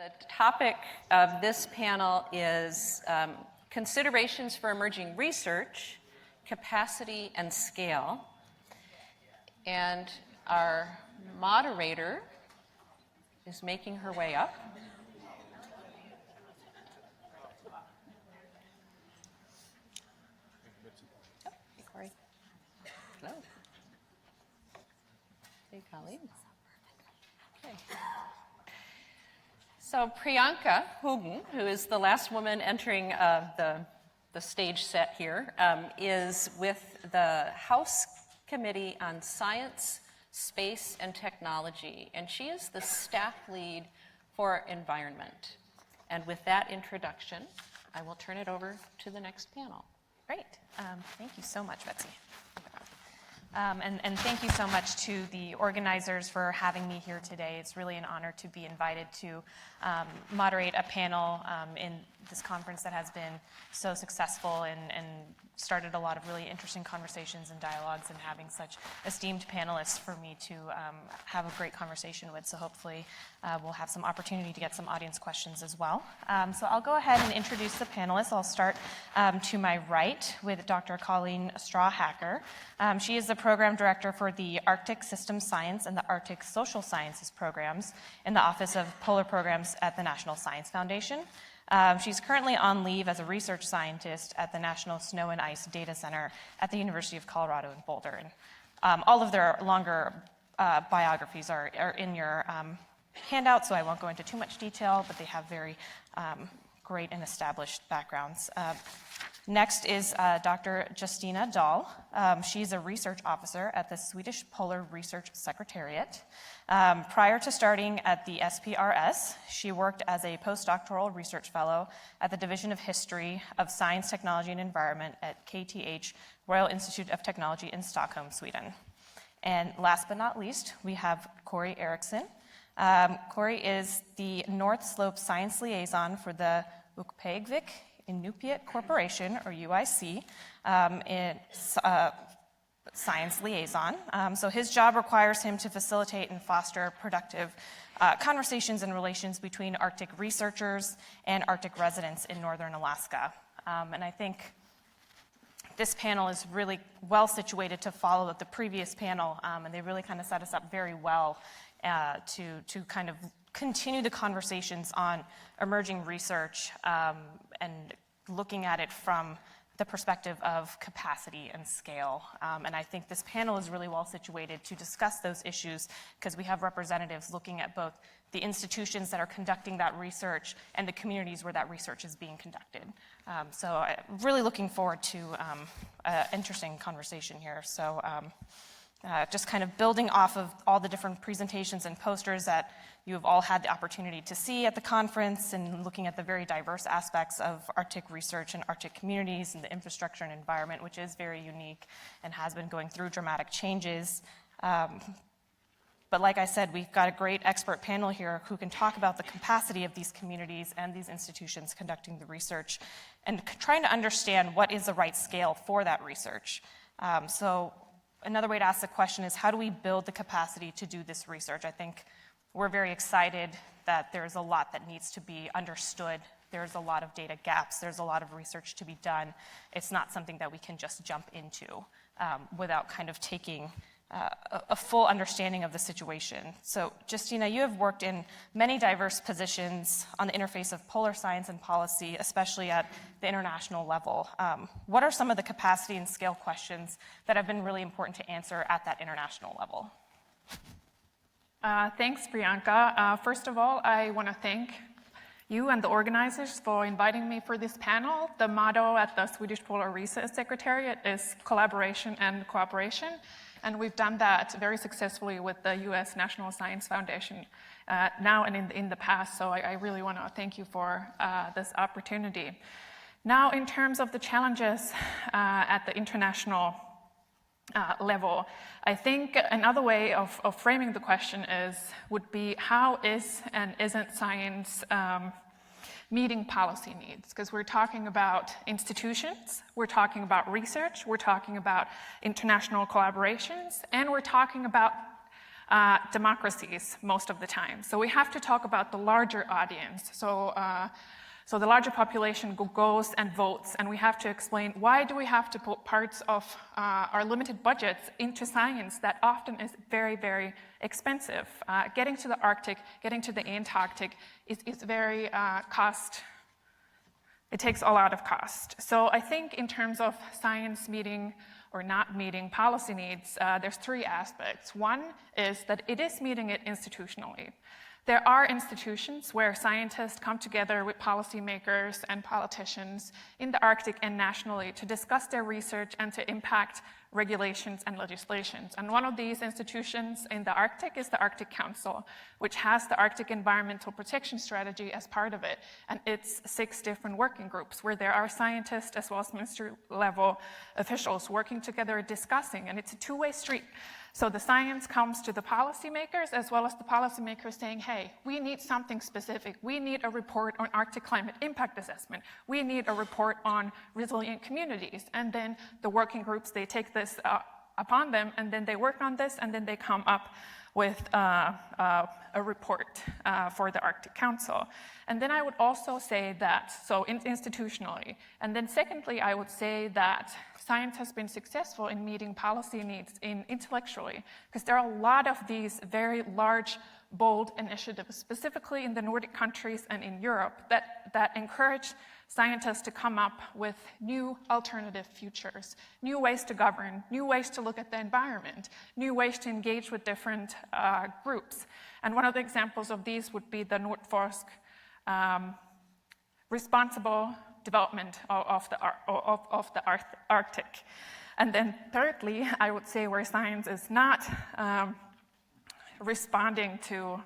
The topic of this panel is considerations for emerging research, capacity, and scale. And our moderator is making her way up. Oh, hey, Corey. Hello. Hey, Colleen. Okay. So Priyanka Hooghan, who is the last woman entering the stage set here, is with the House Committee on Science, Space, and Technology, and she is the staff lead for environment. And with that introduction, I will turn it over to the next panel. Great. Thank you so much, Betsy. And thank you so much to the organizers for having me here today. It's really an honor to be invited to moderate a panel in this conference that has been so successful and started a lot of really interesting conversations and dialogues, and having such esteemed panelists for me to have a great conversation with. So hopefully we'll have some opportunity to get some audience questions as well. So I'll go ahead and introduce the panelists. I'll start to my right with Dr. Colleen Strawhacker. She is the program director for the Arctic Systems Science and the Arctic Social Sciences programs in the Office of Polar Programs at the National Science Foundation. She's currently on leave as a research scientist at the National Snow and Ice Data Center at the University of Colorado in Boulder. And all of their longer biographies are in your handout, so I won't go into too much detail, but they have very great and established backgrounds. Next is Dr. Justine Adal. She's a research officer at the Swedish Polar Research Secretariat. Prior to starting at the SPRS, she worked as a postdoctoral research fellow at the Division of History of Science, Technology, and Environment at KTH Royal Institute of Technology in Stockholm, Sweden. And last but not least, we have Kaare Erickson. Kaare is the North Slope Science Liaison for the Ukpeaġvik Iñupiat Corporation, or UIC, science liaison. So his job requires him to facilitate and foster productive conversations and relations between Arctic researchers and Arctic residents in northern Alaska. And I think this panel is really well situated to follow the previous panel, and they really kind of set us up very well to kind of continue the conversations on emerging research and looking at it from the perspective of capacity and scale. And I think this panel is really well situated to discuss those issues, because we have representatives looking at both the institutions that are conducting that research and the communities where that research is being conducted. So I'm really looking forward to an interesting conversation here. So just kind of building off of all the different presentations and posters that you have all had the opportunity to see at the conference, and looking at the very diverse aspects of Arctic research and Arctic communities and the infrastructure and environment, which is very unique and has been going through dramatic changes. But like I said, we've got a great expert panel here who can talk about the capacity of these communities and these institutions conducting the research, and trying to understand what is the right scale for that research. So another way to ask the question is, how do we build the capacity to do this research? I think we're very excited that there's a lot that needs to be understood. There's a lot of data gaps. There's a lot of research to be done. It's not something that we can just jump into without kind of taking a full understanding of the situation. So, Justine, you have worked in many diverse positions on the interface of polar science and policy, especially at the international level. What are some of the capacity and scale questions that have been really important to answer at that international level? Thanks, Priyanka. First of all, I want to thank you and the organizers for inviting me for this panel. The motto at the Swedish Polar Research Secretariat is collaboration and cooperation. And we've done that very successfully with the U.S. National Science Foundation now and in the past. So I really want to thank you for this opportunity. Now, in terms of the challenges at the international level, I think another way of framing the question would be, how is and isn't science meeting policy needs? Because we're talking about institutions, we're talking about research, we're talking about international collaborations, and we're talking about democracies most of the time. So we have to talk about the larger audience. So the larger population goes and votes, and we have to explain why do we have to put parts of our limited budgets into science that often is very, very expensive. Getting to the Arctic, getting to the Antarctic is very it takes a lot of cost. So I think in terms of science meeting or not meeting policy needs, there's three aspects. One is that it is meeting it institutionally. There are institutions where scientists come together with policymakers and politicians in the Arctic and nationally to discuss their research and to impact regulations and legislations. And one of these institutions in the Arctic is the Arctic Council, which has the Arctic Environmental Protection Strategy as part of it. And it's 6 different working groups where there are scientists as well as ministry-level officials working together discussing, and it's a two-way street. So the science comes to the policymakers as well as the policymakers saying, hey, we need something specific. We need a report on Arctic climate impact assessment. We need a report on resilient communities. And then the working groups, they take this upon them, and then they work on this, and then they come up with a report for the Arctic Council. And then I would also say that, so institutionally, and then secondly, I would say that science has been successful in meeting policy needs intellectually, because there are a lot of these very large, bold initiatives, specifically in the Nordic countries and in Europe, that encourage scientists to come up with new alternative futures, new ways to govern, new ways to look at the environment, new ways to engage with different groups. And one of the examples of these would be the Nordforsk responsible development of the Arctic. And then thirdly, I would say where science is not responding to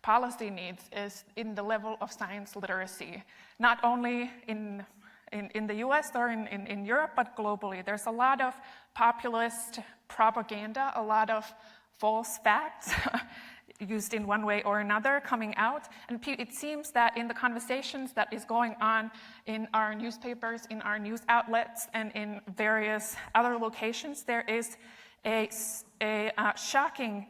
policy needs is in the level of science literacy, not only in the US or in Europe, but globally. There's a lot of populist propaganda, a lot of false facts used in one way or another coming out. And it seems that in the conversations that is going on in our newspapers, in our news outlets, and in various other locations, there is a shocking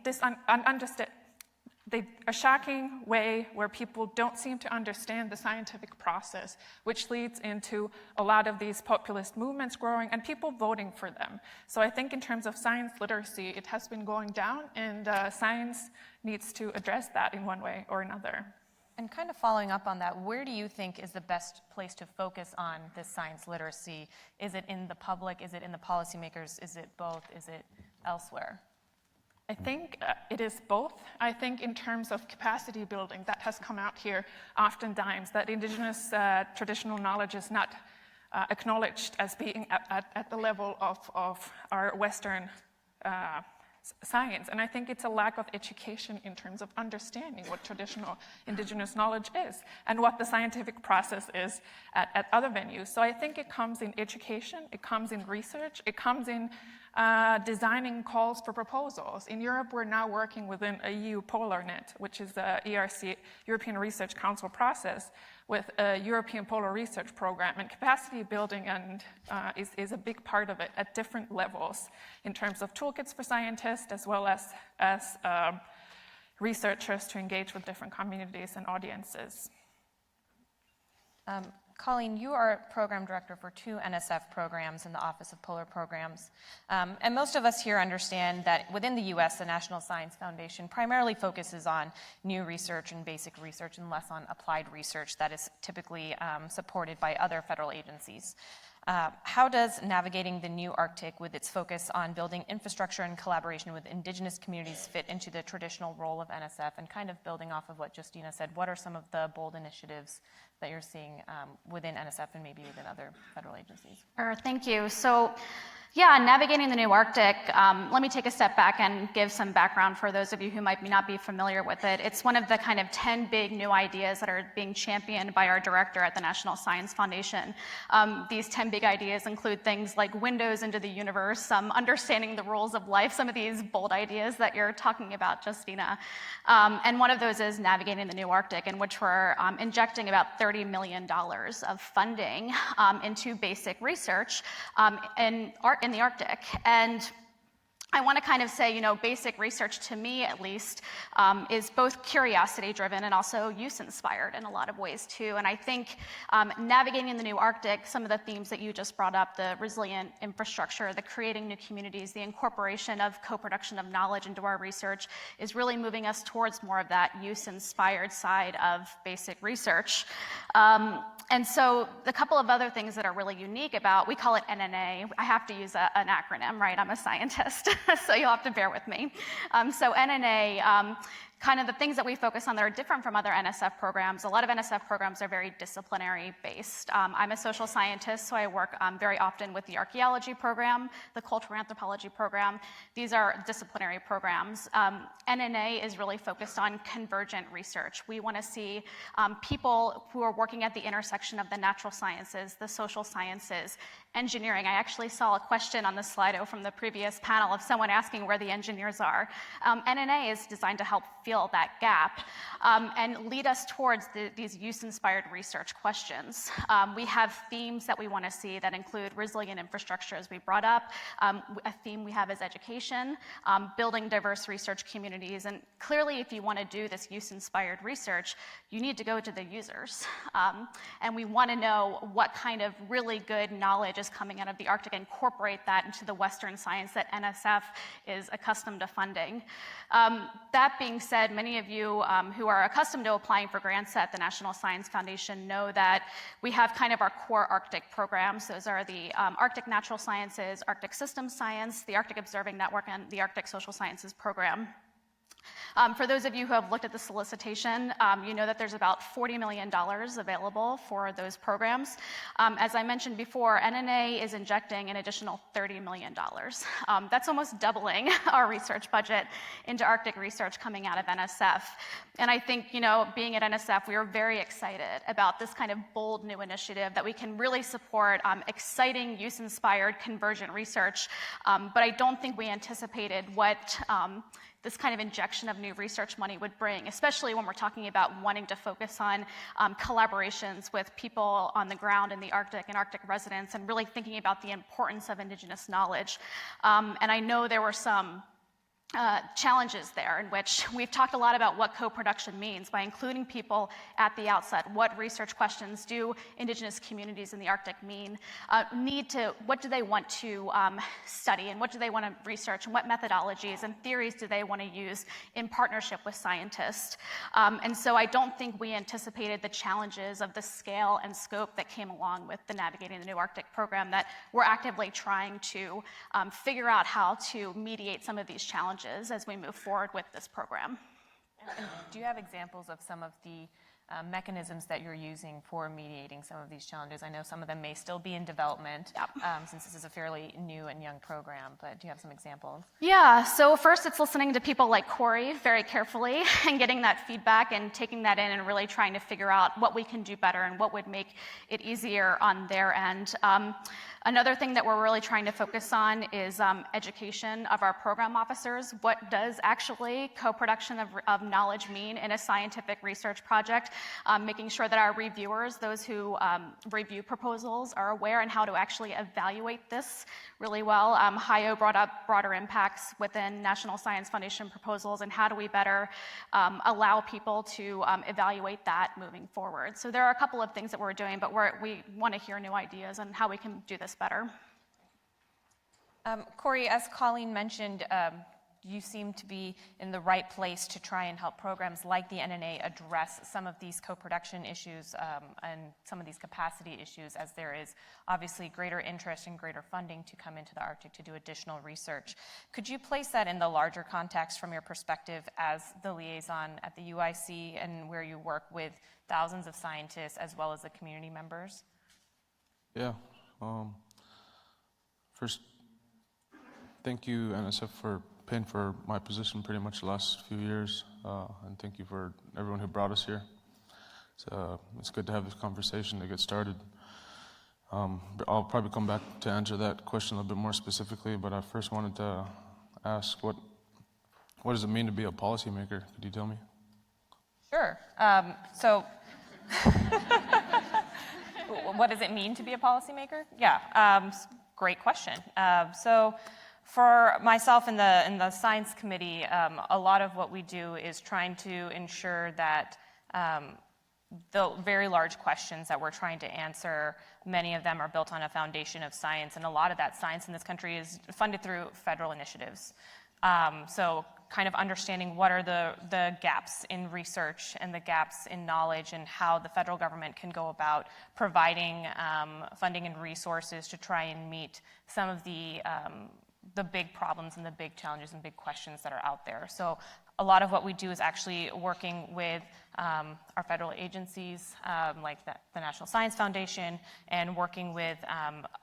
a shocking way where people don't seem to understand the scientific process, which leads into a lot of these populist movements growing and people voting for them. So I think in terms of science literacy, it has been going down, and science needs to address that in one way or another. And kind of following up on that, where do you think is the best place to focus on this science literacy? Is it in the public? Is it in the policymakers? Is it both? Is it elsewhere? I think it is both. I think in terms of capacity building, that has come out here oftentimes, that indigenous traditional knowledge is not acknowledged as being at the level of our Western science. And I think it's a lack of education in terms of understanding what traditional indigenous knowledge is and what the scientific process is at other venues. So I think it comes in education, it comes in research, it comes in designing calls for proposals. In Europe, we're now working within a EU PolarNet, which is the ERC, European Research Council process, with a European Polar Research Program. And capacity building is a big part of it at different levels in terms of toolkits for scientists as well as researchers to engage with different communities and audiences. Colleen, you are program director for 2 NSF programs in the Office of Polar Programs. And most of us here understand that within the US, the National Science Foundation primarily focuses on new research and basic research and less on applied research that is typically supported by other federal agencies. How does navigating the new Arctic with its focus on building infrastructure and collaboration with indigenous communities fit into the traditional role of NSF? And kind of building off of what Justine said, what are some of the bold initiatives that you're seeing within NSF and maybe within other federal agencies? Sure, thank you. So, yeah, navigating the new Arctic, let me take a step back and give some background for those of you who might not be familiar with it. It's one of the kind of 10 big new ideas that are being championed by our director at the National Science Foundation. These 10 big ideas include things like windows into the universe, understanding the rules of life, some of these bold ideas that you're talking about, Justiina. And one of those is navigating the new Arctic, in which we're injecting about $30 million of funding into basic research in the Arctic. And I want to kind of say, you know, basic research to me at least is both curiosity driven and also use inspired in a lot of ways too. And I think navigating the new Arctic, some of the themes that you just brought up, the resilient infrastructure, the creating new communities, the incorporation of co-production of knowledge into our research is really moving us towards more of that use inspired side of basic research. And so a couple of other things that are really unique about, we call it NNA. I have to use an acronym, right? I'm a scientist, so you'll have to bear with me. So NNA, kind of the things that we focus on that are different from other NSF programs. A lot of NSF programs are very disciplinary based. I'm a social scientist, so I work very often with the archaeology program, the cultural anthropology program. These are disciplinary programs. NNA is really focused on convergent research. We want to see people who are working at the intersection of the natural sciences, the social sciences, engineering. I actually saw a question on the Slido from the previous panel of someone asking where the engineers are. NNA is designed to help fill that gap and lead us towards these use-inspired research questions. We have themes that we want to see that include resilient infrastructure, as we brought up. A theme we have is education, building diverse research communities. And clearly, if you want to do this use-inspired research, you need to go to the users. And we want to know what kind of really good knowledge is coming out of the Arctic, incorporate that into the Western science that NSF is accustomed to funding. That being said, many of you who are accustomed to applying for grants at the National Science Foundation know that we have kind of our core Arctic programs. Those are the Arctic Natural Sciences, Arctic Systems Science, the Arctic Observing Network, and the Arctic Social Sciences program. For those of you who have looked at the solicitation, you know that there's about $40 million available for those programs. As I mentioned before, NNA is injecting an additional $30 million. That's almost doubling our research budget into Arctic research coming out of NSF. And I think, you know, being at NSF, we are very excited about this kind of bold new initiative that we can really support exciting, use-inspired, convergent research. But I don't think we anticipated what this kind of injection of new research money would bring, especially when we're talking about wanting to focus on collaborations with people on the ground in the Arctic and Arctic residents and really thinking about the importance of Indigenous knowledge. And I know there were some challenges there in which we've talked a lot about what co-production means by including people at the outset. What research questions do Indigenous communities in the Arctic what do they want to study, and what do they want to research, and what methodologies and theories do they want to use in partnership with scientists. And so I don't think we anticipated the challenges of the scale and scope that came along with the Navigating the New Arctic program, that we're actively trying to figure out how to mediate some of these challenges as we move forward with this program. And do you have examples of some of the mechanisms that you're using for mediating some of these challenges? I know some of them may still be in development, since this is a fairly new and young program, but do you have some examples? Yeah, so first it's listening to people like Corey very carefully and getting that feedback and taking that in and really trying to figure out what we can do better and what would make it easier on their end. Another thing that we're really trying to focus on is education of our program officers. What does actually co-production of knowledge mean in a scientific research project? Making sure that our reviewers, those who review proposals, are aware and how to actually evaluate this really well. Hayo brought up broader impacts within National Science Foundation proposals, and how do we better allow people to evaluate that moving forward. So there are a couple of things that we're doing, but we want to hear new ideas on how we can do this better. Corey, as Colleen mentioned, you seem to be in the right place to try and help programs like the NNA address some of these co-production issues and some of these capacity issues, as there is obviously greater interest and greater funding to come into the Arctic to do additional research. Could you place that in the larger context from your perspective as the liaison at the UIC, and where you work with thousands of scientists as well as the community members? Yeah. First, thank you, NSF, for paying for my position pretty much the last few years, and thank you for everyone who brought us here. It's good to have this conversation to get started. I'll probably come back to answer that question a little bit more specifically, but I first wanted to ask, what does it mean to be a policymaker? Could you tell me? Sure. So what does it mean to be a policymaker? Yeah, great question. So For myself in the science committee, a lot of what we do is trying to ensure that the very large questions that we're trying to answer, many of them are built on a foundation of science, and a lot of that science in this country is funded through federal initiatives. So kind of understanding what are the gaps in research and the gaps in knowledge, and how the federal government can go about providing funding and resources to try and meet some of the big problems and the big challenges and big questions that are out there. So a lot of what we do is actually working with our federal agencies, like the National Science Foundation, and working with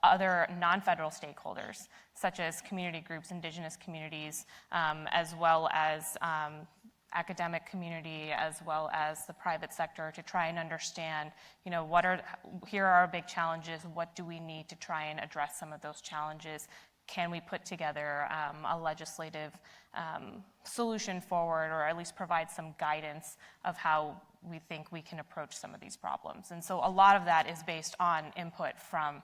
other non-federal stakeholders, such as community groups, indigenous communities, as well as academic community, as well as the private sector, to try and understand, here are our big challenges, what do we need to try and address some of those challenges? Can we put together a legislative solution forward, or at least provide some guidance of how we think we can approach some of these problems? And so a lot of that is based on input from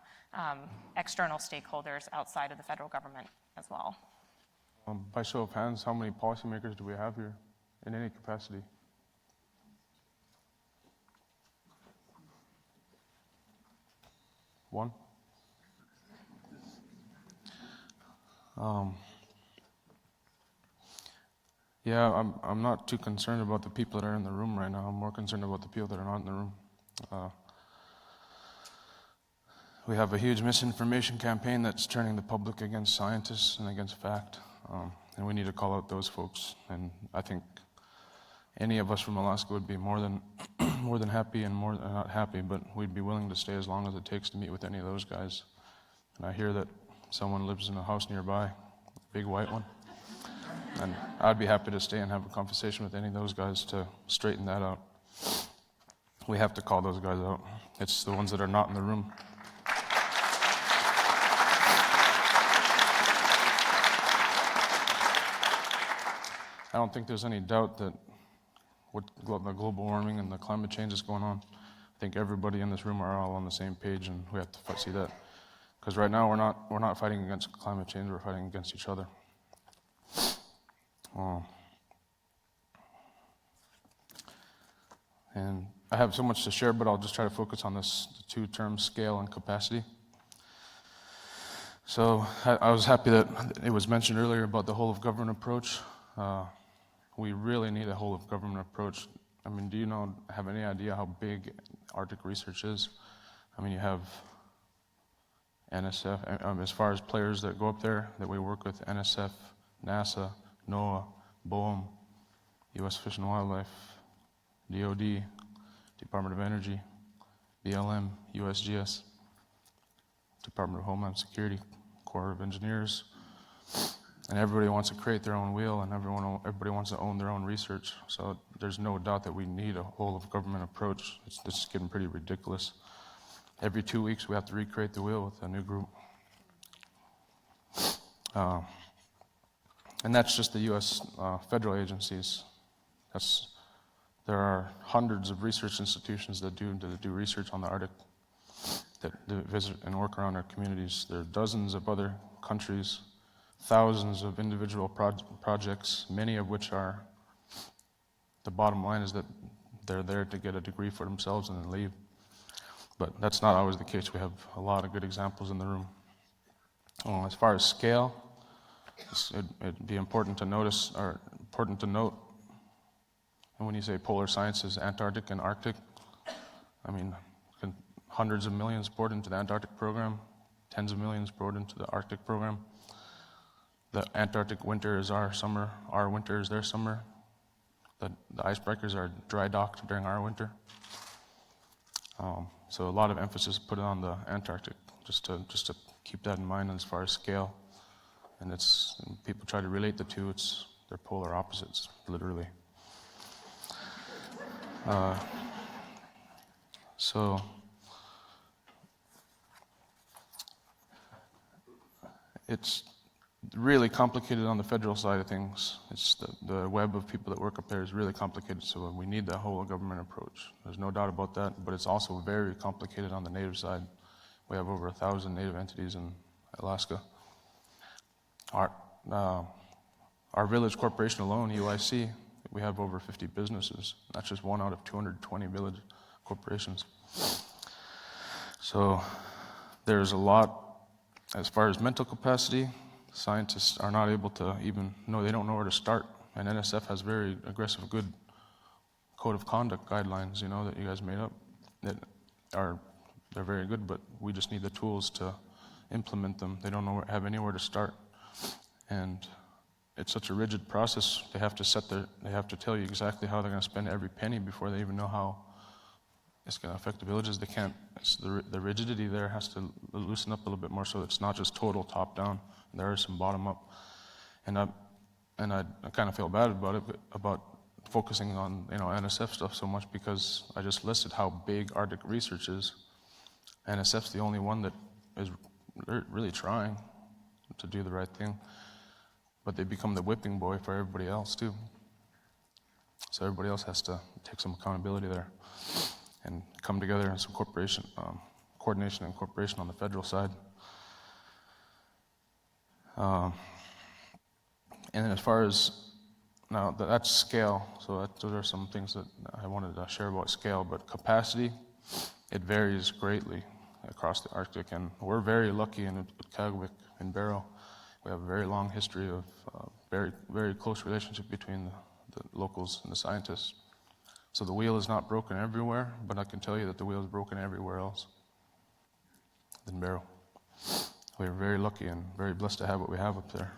external stakeholders outside of the federal government as well. By show of hands, how many policymakers do we have here in any capacity? One? Yeah, I'm not too concerned about the people that are in the room right now. I'm more concerned about the people that are not in the room. We have a huge misinformation campaign that's turning the public against scientists and against fact, and we need to call out those folks. And I think any of us from Alaska would be more than happy, and not happy, but we'd be willing to stay as long as it takes to meet with any of those guys. And I hear that someone lives in a house nearby, a big white one. And I'd be happy to stay and have a conversation with any of those guys to straighten that out. We have to call those guys out. It's the ones that are not in the room. I don't think there's any doubt that what the global warming and the climate change is going on. I think everybody in this room are all on the same page, and we have to see that. Because right now we're not fighting against climate change, we're fighting against each other. And I have so much to share, but I'll just try to focus on this two terms, scale and capacity. So I was happy that it was mentioned earlier about the whole of government approach. We really need a whole of government approach. I mean, do you have any idea how big Arctic research is? I mean, you have NSF, as far as players that go up there that we work with, NSF, NASA, NOAA, BOEM, U.S. Fish and Wildlife, DOD, Department of Energy, BLM, USGS, Department of Homeland Security, Corps of Engineers, and everybody wants to create their own wheel, and everybody wants to own their own research. So there's no doubt that we need a whole of government approach. It's getting pretty ridiculous. Every 2 weeks we have to recreate the wheel with a new group. And that's just the U.S. Federal agencies. There are hundreds of research institutions that do research on the Arctic, that visit and work around our communities. There are dozens of other countries, thousands of individual projects, many of which are, the bottom line is that they're there to get a degree for themselves and then leave. But that's not always the case. We have a lot of good examples in the room. As far as scale, it'd be important to note, and when you say polar sciences, Antarctic and Arctic, I mean, hundreds of millions poured into the Antarctic program, tens of millions poured into the Arctic program. The Antarctic winter is our summer, our winter is their summer. The icebreakers are dry docked during our winter. So a lot of emphasis put on the Antarctic, just to keep that in mind as far as scale. And people try to relate the two, they're polar opposites, literally. So it's really complicated on the federal side of things. It's the web of people that work up there is really complicated, so we need the whole government approach. There's no doubt about that, but it's also very complicated on the Native side. We have over 1,000 Native entities in Alaska. Our village corporation alone, UIC, we have over 50 businesses. That's just one out of 220 village corporations. So there's a lot. As far as mental capacity, scientists are not able to even know, they don't know where to start. And NSF has very aggressive, good code of conduct guidelines, that you guys made up. They're very good, but we just need the tools to implement them. They don't have anywhere to start. And it's such a rigid process. They have to tell you exactly how they're going to spend every penny before they even know how it's going to affect the villages. They can't. The rigidity there has to loosen up a little bit more, so it's not just total top down. There is some bottom up, and I kind of feel bad about it, about focusing on NSF stuff so much, because I just listed how big Arctic research is. NSF's the only one that is really trying to do the right thing, but they become the whipping boy for everybody else too. So everybody else has to take some accountability there and come together in some coordination and cooperation on the federal side. And then as far as, now that's scale, so those are some things that I wanted to share about scale, but capacity, it varies greatly across the Arctic, and we're very lucky in Ukpeaġvik in Barrow. We have a very long history of very, very close relationship between the locals and the scientists. So the wheel is not broken everywhere, but I can tell you that the wheel is broken everywhere else than Barrow. We're very lucky and very blessed to have what we have up there.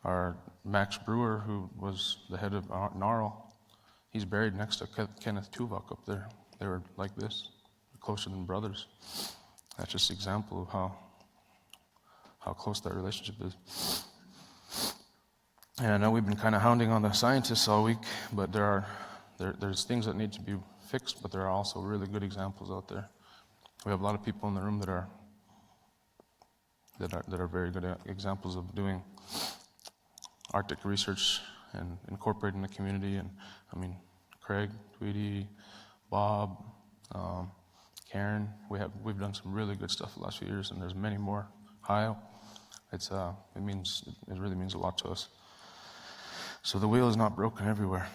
Our Max Brewer, who was the head of NARL, he's buried next to Kenneth Tuvok up there. They were like this, closer than brothers. That's just an example of how close that relationship is. And I know we've been kind of hounding on the scientists all week, but there's things that need to be fixed, but there are also really good examples out there. We have a lot of people in the room that are very good examples of doing Arctic research and incorporating the community. And I mean, Craig, Tweedy, Bob, Karen, we've done some really good stuff the last few years, and there's many more. Kyle, it really means a lot to us. So the wheel is not broken everywhere,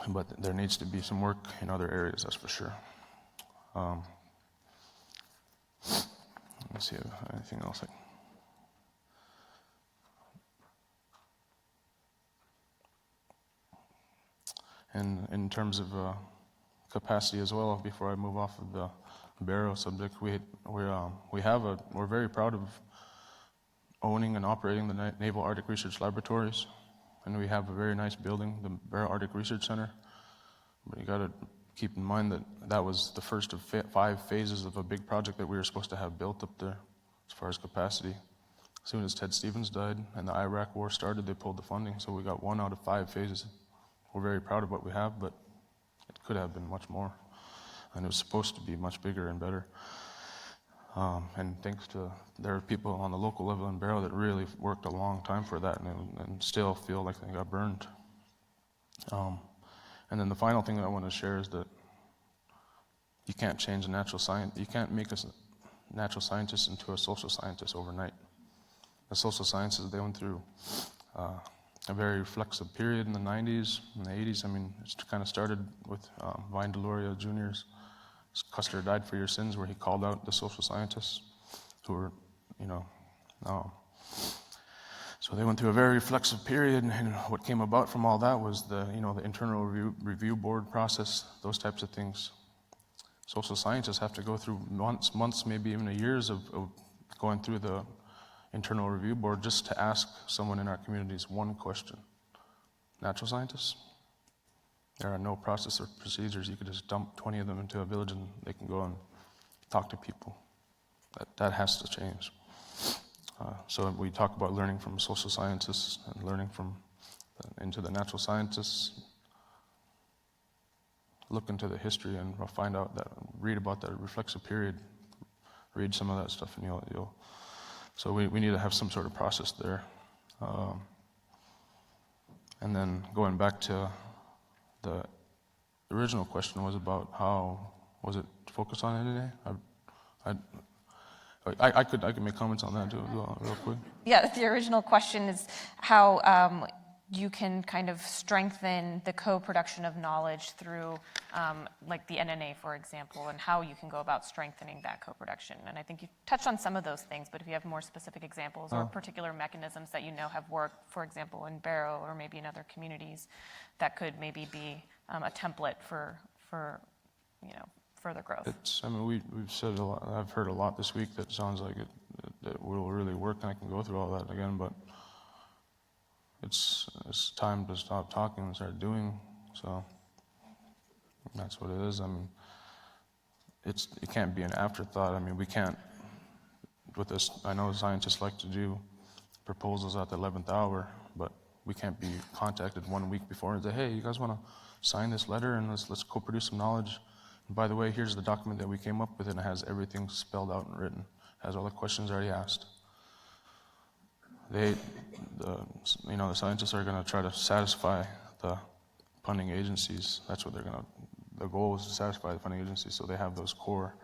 but there needs to be some work in other areas, that's for sure. Let's see if anything else. And in terms of capacity as well, before I move off of the Barrow subject, we're very proud of owning and operating the Naval Arctic Research Laboratories, and we have a very nice building, the Barrow Arctic Research Center. But you got to keep in mind that was the first of 5 phases of a big project that we were supposed to have built up there as far as capacity. As soon as Ted Stevens died and the Iraq War started, they pulled the funding, so we got 1 out of 5 phases. We're very proud of what we have, but it could have been much more, and it was supposed to be much bigger and better. And thanks to, there are people on the local level in Barrow that really worked a long time for that and still feel like they got burned. And then the final thing that I want to share is that you can't change a natural science. You can't make a natural scientist into a social scientist overnight. The social sciences, they went through a very reflexive period in the 90s, in the 80s. I mean, it kind of started with Vine Deloria Jr.'s Custer Died for Your Sins, where he called out the social scientists who were, so they went through a very reflexive period, and what came about from all that was the internal review board process, those types of things. Social scientists have to go through months, maybe even years of going through the internal review board just to ask someone in our communities one question. Natural scientists? There are no process or procedures. You could just dump 20 of them into a village and they can go and talk to people. That has to change. So we talk about learning from social scientists and learning into the natural scientists. Look into the history and find out read about that reflexive period. Read some of that stuff and you'll. So we need to have some sort of process there. And then going back to the original question was about how was it focused on NNA? I could make comments on that too, real quick. Yeah, the original question is how you can kind of strengthen the co-production of knowledge through like the NNA, for example, and how you can go about strengthening that co-production. And I think you touched on some of those things, but if you have more specific examples or particular mechanisms that you know have worked, for example, in Barrow or maybe in other communities, that could maybe be a template for further growth. I mean, we've said a lot. I've heard a lot this week that sounds like it will really work, and I can go through all that again, but it's time to stop talking and start doing. So that's what it is. I mean, it can't be an afterthought. I mean, we can't. With this, I know scientists like to do proposals at the 11th hour, but we can't be contacted 1 week before and say, "Hey, you guys want to sign this letter and let's co-produce some knowledge? And by the way, here's the document that we came up with, and it has everything spelled out and written. It has all the questions already asked." The scientists are going to try to satisfy the funding agencies. That's what the goal is to satisfy the funding agencies, so they have those core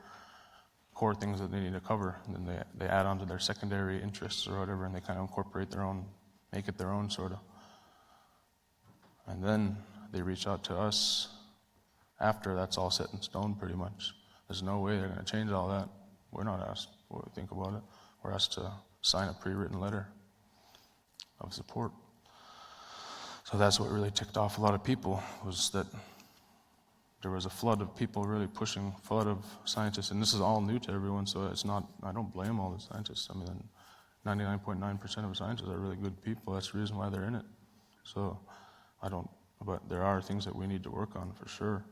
things that they need to cover, and then they add on to their secondary interests or whatever, and they kind of incorporate their own, make it their own sort of. And then they reach out to us after that's all set in stone pretty much. There's no way they're going to change all that. We're not asked what we think about it. We're asked to sign a pre-written letter of support. So that's what really ticked off a lot of people, was that there was a flood of people really pushing, flood of scientists, and this is all new to everyone, so it's not, I don't blame all the scientists. I mean, 99.9% of scientists are really good people. That's the reason why they're in it. So but there are things that we need to work on for sure.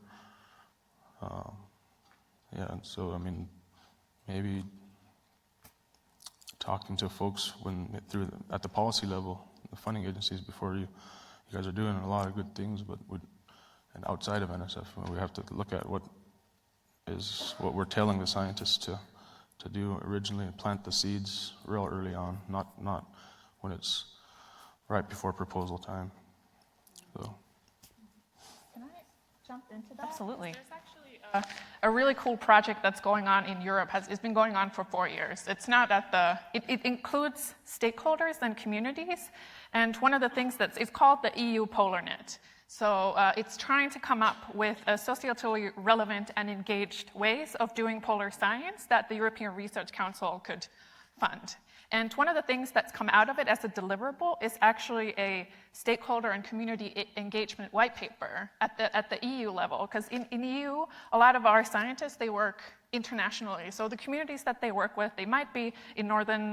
And so, I mean, maybe talking to folks at the policy level, the funding agencies, before you guys are doing a lot of good things, but and outside of NSF, we have to look at what we're telling the scientists to do originally, and plant the seeds real early on, not when it's right before proposal time. So. Can I jump into that? Absolutely. There's actually a really cool project that's going on in Europe. It's been going on for 4 years. It's not it includes stakeholders and communities, and one of the things it's called the EU PolarNet. So it's trying to come up with societally relevant and engaged ways of doing polar science that the European Research Council could fund. And one of the things that's come out of it as a deliverable is actually a stakeholder and community engagement white paper at the EU level. Because in EU, a lot of our scientists, they work internationally. So the communities that they work with, they might be in northern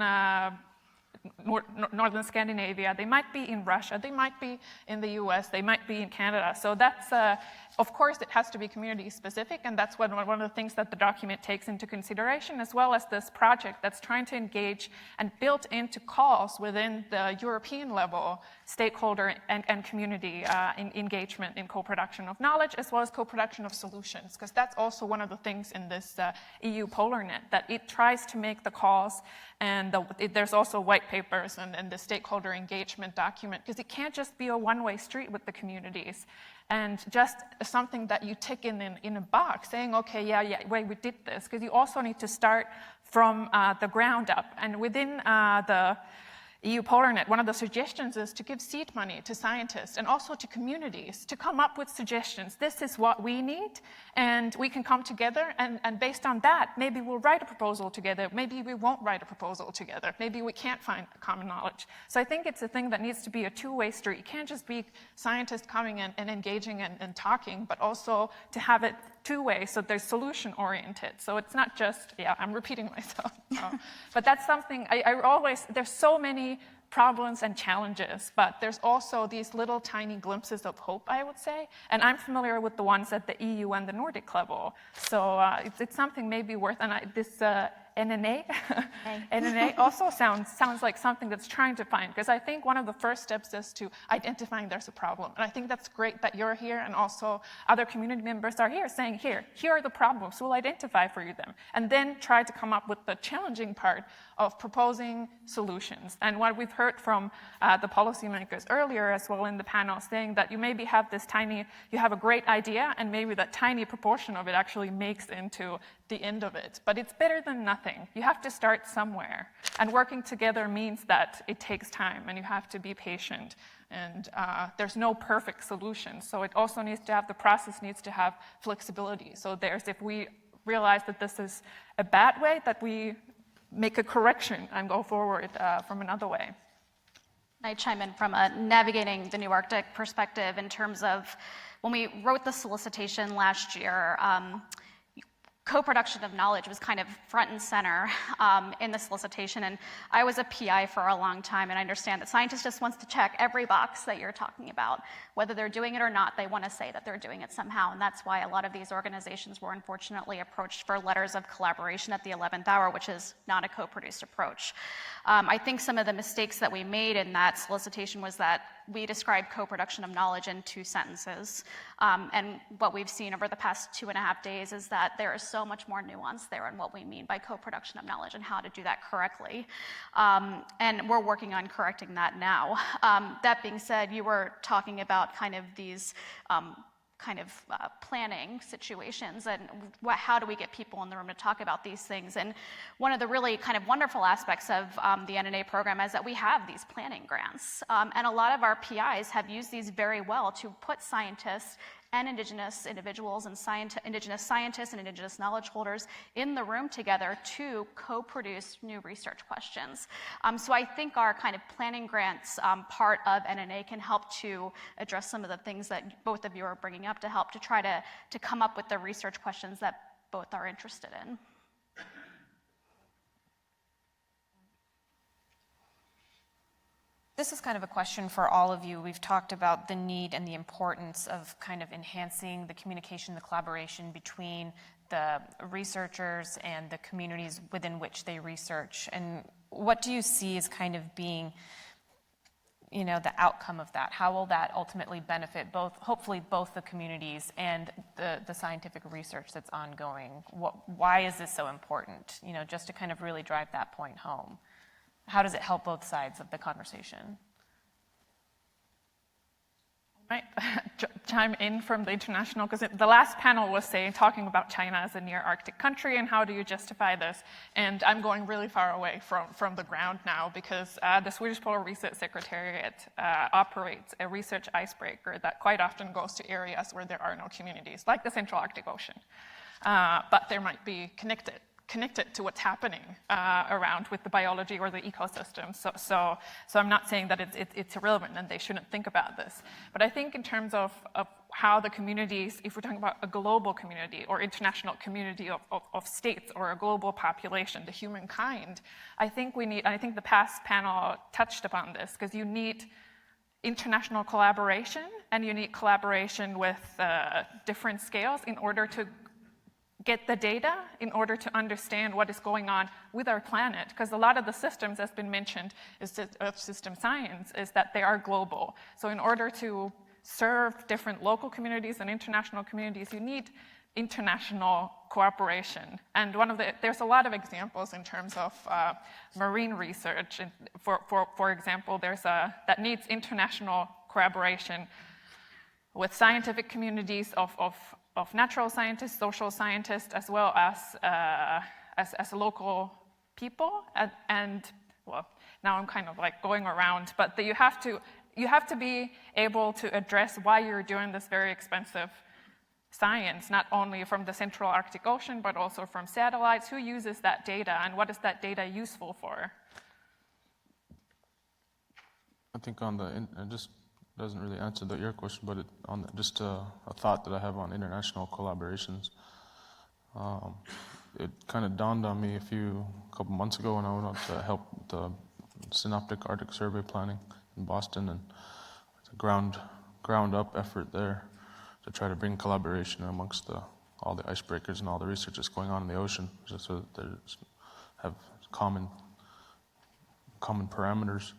Scandinavia, they might be in Russia, they might be in the US, they might be in Canada. So that's, of course, it has to be community specific, and that's one of the things that the document takes into consideration, as well as this project that's trying to engage and built into calls within the European level stakeholder and community engagement in co-production of knowledge, as well as co-production of solutions, because that's also one of the things in this EU PolarNet, that it tries to make the calls, and there's also white papers and the stakeholder engagement document, because it can't just be a one-way street with the communities and just something that you tick in a box saying, okay, wait, we did this, because you also need to start from the ground up. And within the EU PolarNet, one of the suggestions is to give seed money to scientists and also to communities to come up with suggestions. This is what we need, and we can come together, and based on that, maybe we'll write a proposal together. Maybe we won't write a proposal together. Maybe we can't find common knowledge. So I think it's a thing that needs to be a two-way street. It can't just be scientists coming and engaging and talking, but also to have it two-way, so there's solution-oriented. So it's not just, I'm repeating myself. But that's something, there's so many problems and challenges, but there's also these little tiny glimpses of hope, I would say. And I'm familiar with the ones at the EU and the Nordic level. So it's something maybe worth, and this NNA, NNA also sounds like something that's trying to find, because I think one of the first steps is to identifying there's a problem. And I think that's great that you're here, and also other community members are here saying, here are the problems, we'll identify for you them. And then try to come up with the challenging part of proposing solutions. And what we've heard from the policymakers earlier as well in the panel, saying that you maybe have you have a great idea, and maybe that tiny proportion of it actually makes into the end of it. But it's better than nothing. nothing. You have to start somewhere. And working together means that it takes time and you have to be patient. And there's no perfect solution. So it also needs to have, the process needs to have flexibility. So if we realize that this is a bad way, that we make a correction and go forward from another way. I chime in from a navigating the new Arctic perspective in terms of when we wrote the solicitation last year, co-production of knowledge was kind of front and center in the solicitation. And I was a PI for a long time, and I understand that scientists just wants to check every box that you're talking about. Whether they're doing it or not, they want to say that they're doing it somehow. And that's why a lot of these organizations were unfortunately approached for letters of collaboration at the 11th hour, which is not a co-produced approach. I think some of the mistakes that we made in that solicitation was that we described co-production of knowledge in 2 sentences. And what we've seen over the past 2.5 days is that there is so much more nuance there in what we mean by co-production of knowledge and how to do that correctly. And we're working on correcting that now. That being said, you were talking about kind of these planning situations and how do we get people in the room to talk about these things. And one of the really kind of wonderful aspects of the NNA program is that we have these planning grants. And a lot of our PIs have used these very well to put scientists and Indigenous individuals and Indigenous scientists and Indigenous knowledge holders in the room together to co-produce new research questions. So I think our kind of planning grants part of NNA can help to address some of the things that both of you are bringing up to help to try to come up with the research questions that both are interested in. This is kind of a question for all of you. We've talked about the need and the importance of kind of enhancing the communication, the collaboration between the researchers and the communities within which they research. And what do you see as kind of being, the outcome of that? How will that ultimately benefit hopefully both the communities and the scientific research that's ongoing? Why is this so important? Just to kind of really drive that point home. How does it help both sides of the conversation? I might chime in from the international, because the last panel was talking about China as a near Arctic country and how do you justify this. And I'm going really far away from the ground now because the Swedish Polar Research Secretariat operates a research icebreaker that quite often goes to areas where there are no communities, like the Central Arctic Ocean. But there might be connected to what's happening around with the biology or the ecosystem. So I'm not saying that it's irrelevant and they shouldn't think about this. But I think in terms of how the communities, if we're talking about a global community or international community of states or a global population, the humankind, I think the past panel touched upon this, because you need international collaboration and you need collaboration with different scales in order to get the data, in order to understand what is going on with our planet. Because a lot of the systems that's been mentioned of system science is that they are global. So in order to serve different local communities and international communities, you need international cooperation. And there's a lot of examples in terms of marine research. And for example, that needs international collaboration with scientific communities of natural scientists, social scientists, as well as local people. And well, now I'm kind of like going around, but you have to be able to address why you're doing this very expensive science, not only from the Central Arctic Ocean, but also from satellites. Who uses that data, and what is that data useful for? I think it just doesn't really answer your question, but just a thought that I have on international collaborations. It kind of dawned on me a couple months ago when I went out to help the Synoptic Arctic Survey planning in Boston, and it's a ground up effort there to try to bring collaboration amongst all the icebreakers and all the research that's going on in the ocean, just so that they have common parameters.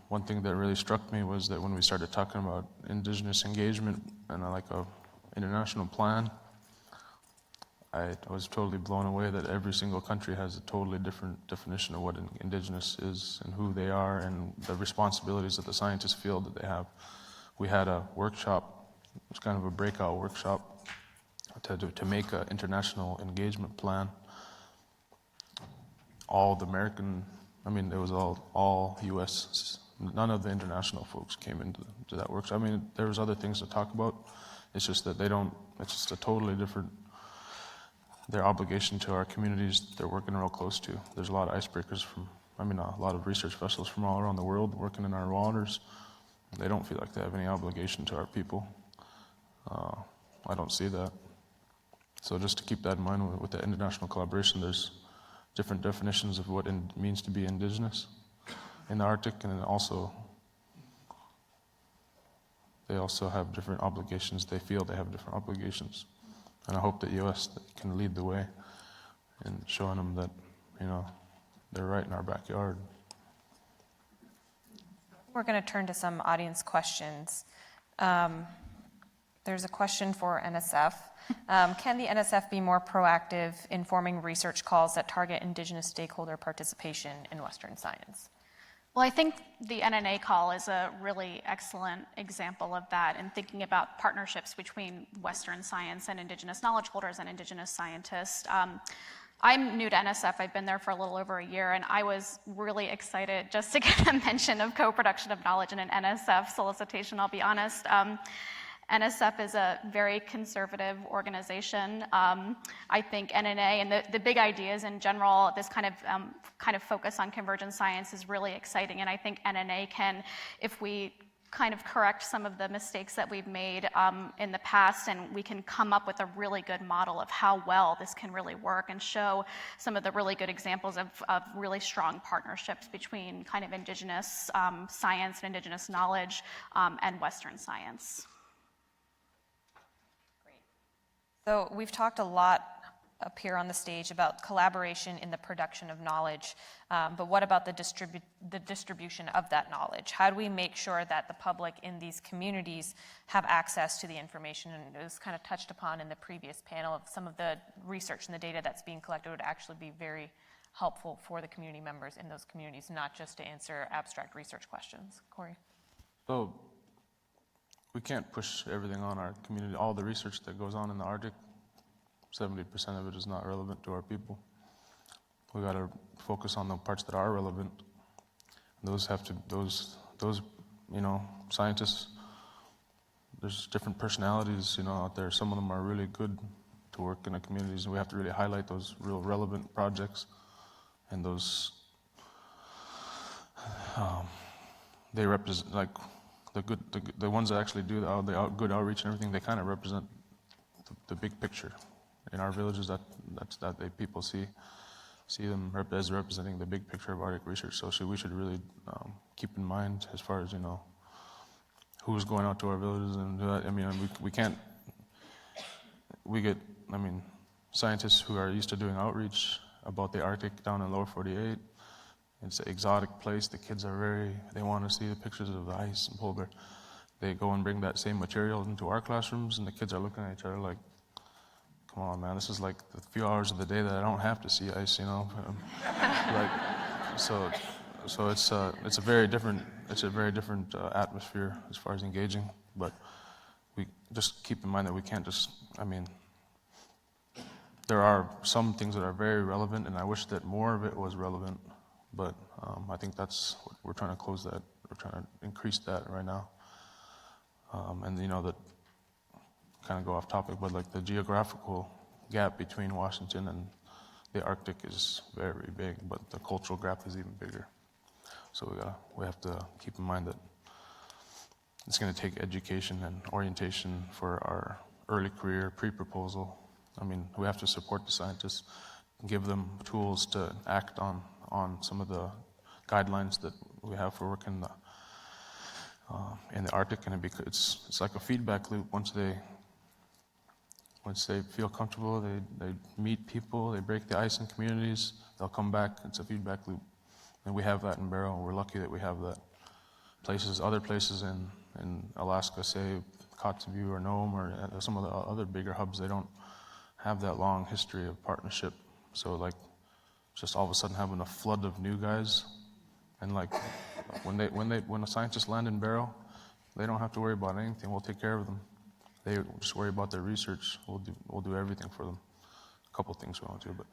One thing that really struck me was that when we started talking about Indigenous engagement and like a international plan, I was totally blown away that every single country has a totally different definition of what an Indigenous is and who they are and the responsibilities that the scientists feel that they have. We had a workshop, it was kind of a breakout workshop to make an international engagement plan. all the American, I mean, it was all U.S., none of the international folks came into that work. So, I mean, there was other things to talk about. It's just that it's just a totally different, their obligation to our communities they're working real close to. There's a lot of icebreakers a lot of research vessels from all around the world working in our waters. They don't feel like they have any obligation to our people. I don't see that. So just to keep that in mind with the international collaboration, there's different definitions of what it means to be indigenous in the Arctic, and then they also have different obligations. They feel they have different obligations. And I hope that U.S. can lead the way in showing them that, they're right in our backyard. We're going to turn to some audience questions. There's a question for NSF. Can the NSF be more proactive in forming research calls that target Indigenous stakeholder participation in Western science? Well, I think the NNA call is a really excellent example of that in thinking about partnerships between Western science and Indigenous knowledge holders and Indigenous scientists. I'm new to NSF. I've been there for a little over a year, and I was really excited just to get a mention of co-production of knowledge in an NSF solicitation, I'll be honest. NSF is a very conservative organization. I think NNA and the big ideas in general, this kind of focus on convergent science is really exciting, and I think NNA can, if we kind of correct some of the mistakes that we've made in the past, and we can come up with a really good model of how well this can really work and show some of the really good examples of really strong partnerships between kind of Indigenous science and Indigenous knowledge and Western science. So we've talked a lot up here on the stage about collaboration in the production of knowledge, but what about the distribution of that knowledge? How do we make sure that the public in these communities have access to the information? And it was kind of touched upon in the previous panel of some of the research and the data that's being collected would actually be very helpful for the community members in those communities, not just to answer abstract research questions. Corey? So we can't push everything on our community. All the research that goes on in the Arctic, 70% of it is not relevant to our people. We got to focus on the parts that are relevant. Those scientists, there's different personalities, out there. Some of them are really good to work in the communities, and we have to really highlight those real relevant projects. And those, they represent, like, the ones that actually do the good outreach and everything, they kind of represent the big picture. In our villages, people see them as representing the big picture of Arctic research. So we should really keep in mind as far as who's going out to our villages and do that. I mean, we can't. We get scientists who are used to doing outreach about the Arctic down in Lower 48. It's an exotic place. The kids they want to see the pictures of the ice and polar bear. They go and bring that same material into our classrooms, and the kids are looking at each other like, come on, man, this is like the few hours of the day that I don't have to see ice, So it's a very different atmosphere as far as engaging. But we just keep in mind that we can't just. There are some things that are very relevant, and I wish that more of it was relevant. But I think that's what we're trying to close that. We're trying to increase that right now. That kind of go off topic, but like the geographical gap between Washington and the Arctic is very big, but the cultural gap is even bigger. So we have to keep in mind that it's going to take education and orientation for our early career, pre-proposal. We have to support the scientists, give them tools to act on some of the guidelines that we have for work in the Arctic, and it's like a feedback loop. Once they feel comfortable, they meet people, they break the ice in communities, they'll come back. It's a feedback loop, and we have that in Barrow. We're lucky that we have that. Other places in Alaska, say Kotzebue or Nome or some of the other bigger hubs, they don't have that long history of partnership. So just all of a sudden having a flood of new guys, and when the scientists land in Barrow, they don't have to worry about anything. We'll take care of them. They just worry about their research. We'll do everything for them. A couple things we won't do, but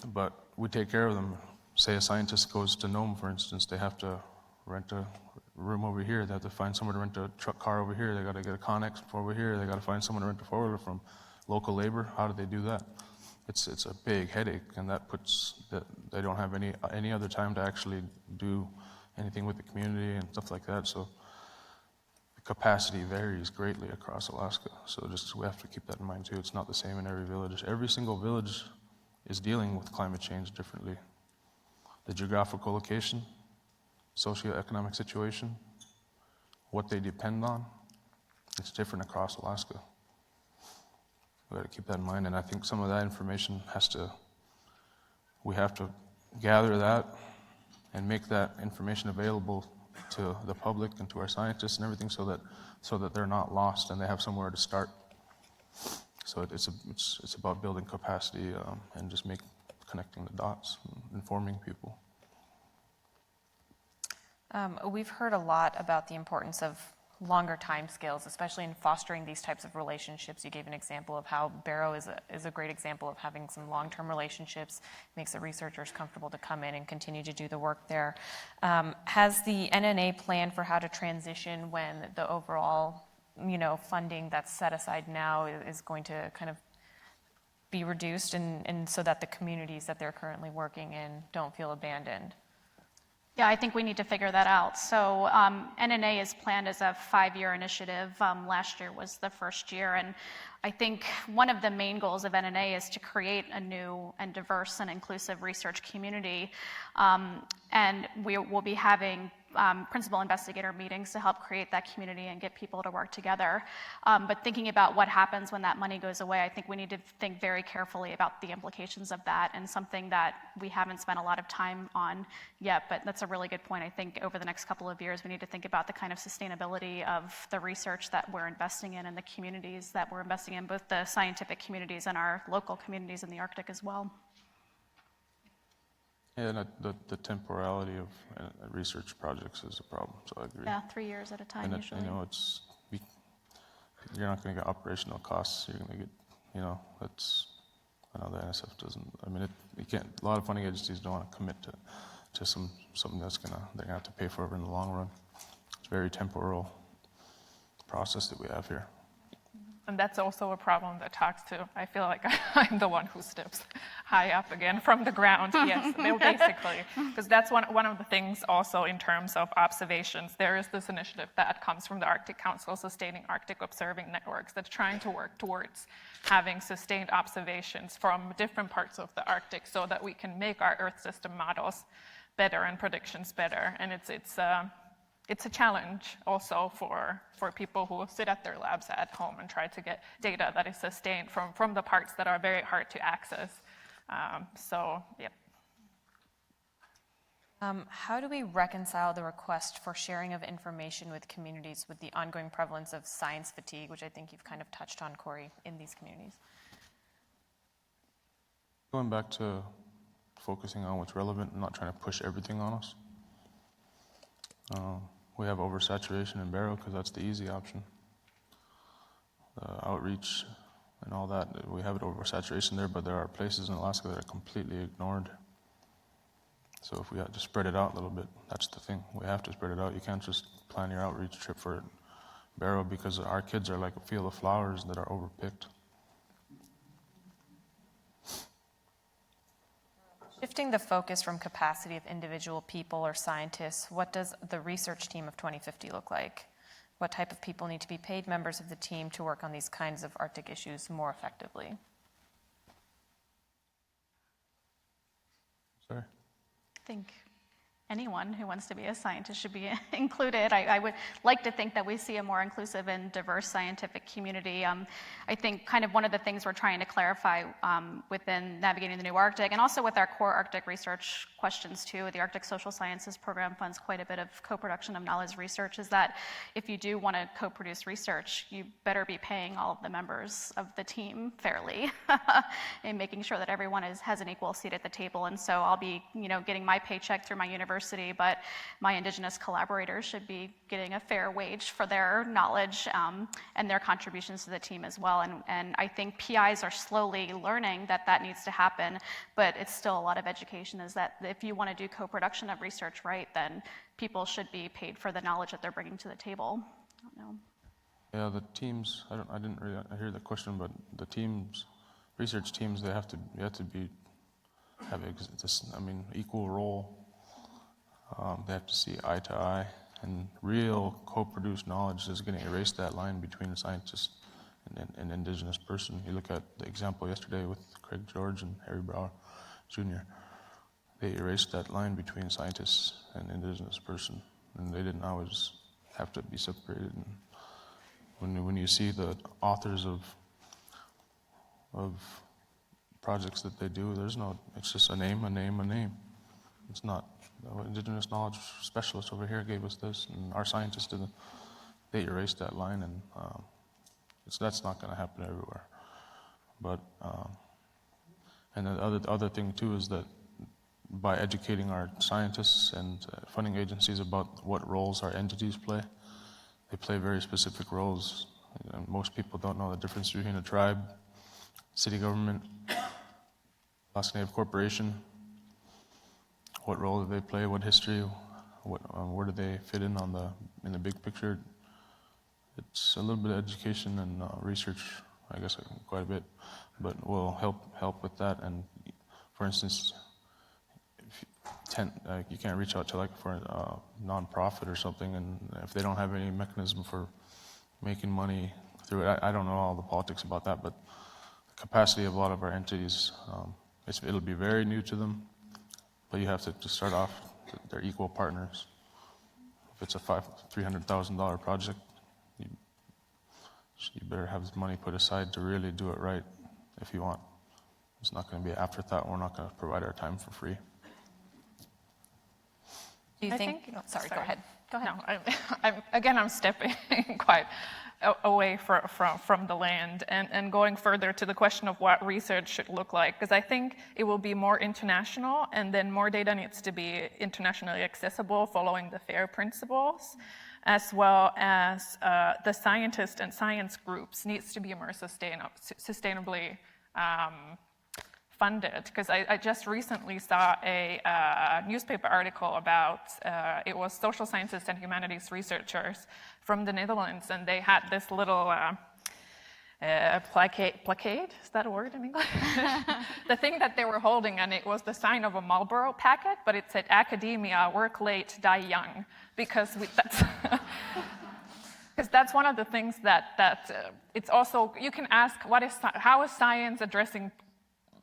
but we take care of them. Say a scientist goes to Nome, for instance, they have to rent a room over here, they have to find someone to rent a truck car over here, they got to get a Connex over here, they got to find someone to rent a four-wheeler from local labor. How do they do that? It's a big headache, and that puts that they don't have any other time to actually do anything with the community and stuff like that. So the capacity varies greatly across Alaska. So just we have to keep that in mind too. It's not the same in every village. Every single village is dealing with climate change differently. The geographical location, socioeconomic situation, what they depend on, it's different across Alaska. We got to keep that in mind, and I think some of that information we have to gather that and make that information available to the public and to our scientists and everything, so that they're not lost and they have somewhere to start. So it's about building capacity and just connecting the dots, informing people. We've heard a lot about the importance of longer time scales, especially in fostering these types of relationships. You gave an example of how Barrow is a great example of having some long-term relationships, makes the researchers comfortable to come in and continue to do the work there. Has the NNA planned for how to transition when the overall, funding that's set aside now is going to kind of be reduced, and so that the communities that they're currently working in don't feel abandoned? Yeah, I think we need to figure that out. So NNA is planned as a 5-year initiative. Last year was the first year, and I think one of the main goals of NNA is to create a new and diverse and inclusive research community. And we will be having principal investigator meetings to help create that community and get people to work together. But thinking about what happens when that money goes away, I think we need to think very carefully about the implications of that, and something that we haven't spent a lot of time on yet, but that's a really good point. I think over the next couple of years, we need to think about the kind of sustainability of the research that we're investing in and the communities that we're investing in, both the scientific communities and our local communities in the Arctic as well. Yeah, and the temporality of research projects is a problem, so I agree. Yeah, 3 years at a time And usually. you're not going to get operational costs. You're going to get, I know the NSF doesn't. I mean, you can't. A lot of funding agencies don't want to commit to something they're gonna have to pay for in the long run. It's a very temporal process that we have here. And that's also a problem that talks to, I feel like I'm the one who steps high up again from the ground, yes, basically. Because that's one of the things also in terms of observations. There is this initiative that comes from the Arctic Council, Sustaining Arctic Observing Networks, that's trying to work towards having sustained observations from different parts of the Arctic so that we can make our Earth system models better and predictions better. And it's a challenge also for people who sit at their labs at home and try to get data that is sustained from the parts that are very hard to access. Yep. How do we reconcile the request for sharing of information with communities with the ongoing prevalence of science fatigue, which I think you've kind of touched on, Corey, in these communities? Going back to focusing on what's relevant and not trying to push everything on us. We have oversaturation in Barrow because that's the easy option. Outreach and all that, we have it oversaturation there, but there are places in Alaska that are completely ignored. So if we have to spread it out a little bit, that's the thing. We have to spread it out. You can't just plan your outreach trip for Barrow because our kids are like a field of flowers that are overpicked. Shifting the focus from capacity of individual people or scientists, what does the research team of 2050 look like? What type of people need to be paid members of the team to work on these kinds of Arctic issues more effectively? Sorry? I think anyone who wants to be a scientist should be included. I would like to think that we see a more inclusive and diverse scientific community. I think kind of one of the things we're trying to clarify within Navigating the New Arctic, and also with our core Arctic research questions too, the Arctic Social Sciences Program funds quite a bit of co-production of knowledge research, is that if you do want to co-produce research, you better be paying all of the members of the team fairly and making sure that everyone has an equal seat at the table. And so I'll be getting my paycheck through my university university, but my Indigenous collaborators should be getting a fair wage for their knowledge and their contributions to the team as well. And I think PIs are slowly learning that that needs to happen, but it's still a lot of education, is that if you want to do co-production of research right, then people should be paid for the knowledge that they're bringing to the table. I don't know. Yeah, the teams, I didn't really hear the question, but the teams, research teams, they have to equal role. They have to see eye to eye, and real co-produced knowledge is going to erase that line between a scientist and an Indigenous person. You look at the example yesterday with Craig George and Harry Brower Jr. They erased that line between scientists and Indigenous person, and they didn't always have to be separated. And when you see the authors of projects that they do, it's just a name. It's not, Indigenous knowledge specialist over here gave us this, and our scientists didn't. They erased that line, and that's not going to happen everywhere. But, and the other thing too is that by educating our scientists and funding agencies about what roles our entities play, they play very specific roles. And most people don't know the difference between a tribe, city government, Alaska Native Corporation. What role do they play? What history? Where do they fit in in the big picture? It's a little bit of education and research, I guess, quite a bit, but will help with that. And for instance, you can't reach out to for a nonprofit or something, and if they don't have any mechanism for making money through it, I don't know all the politics about that, but the capacity of a lot of our entities, it'll be very new to them, but you have to start off, they're equal partners. If it's a $300,000 project, you better have the money put aside to really do it right if you want. It's not going to be an afterthought. We're not going to provide our time for free. Do you think? Sorry, go ahead. Go ahead. No, I'm stepping quite away from the land and going further to the question of what research should look like, because I think it will be more international, and then more data needs to be internationally accessible following the FAIR principles, as well as the scientists and science groups needs to be more sustainably funded, because I just recently saw a newspaper article about, it was social sciences and humanities researchers from the Netherlands, and they had this little placade, is that a word in English? The thing that they were holding, and it was the sign of a Marlboro packet, but it said, "Academia, work late, die young," because that's one of the things that it's also, you can ask, how is science addressing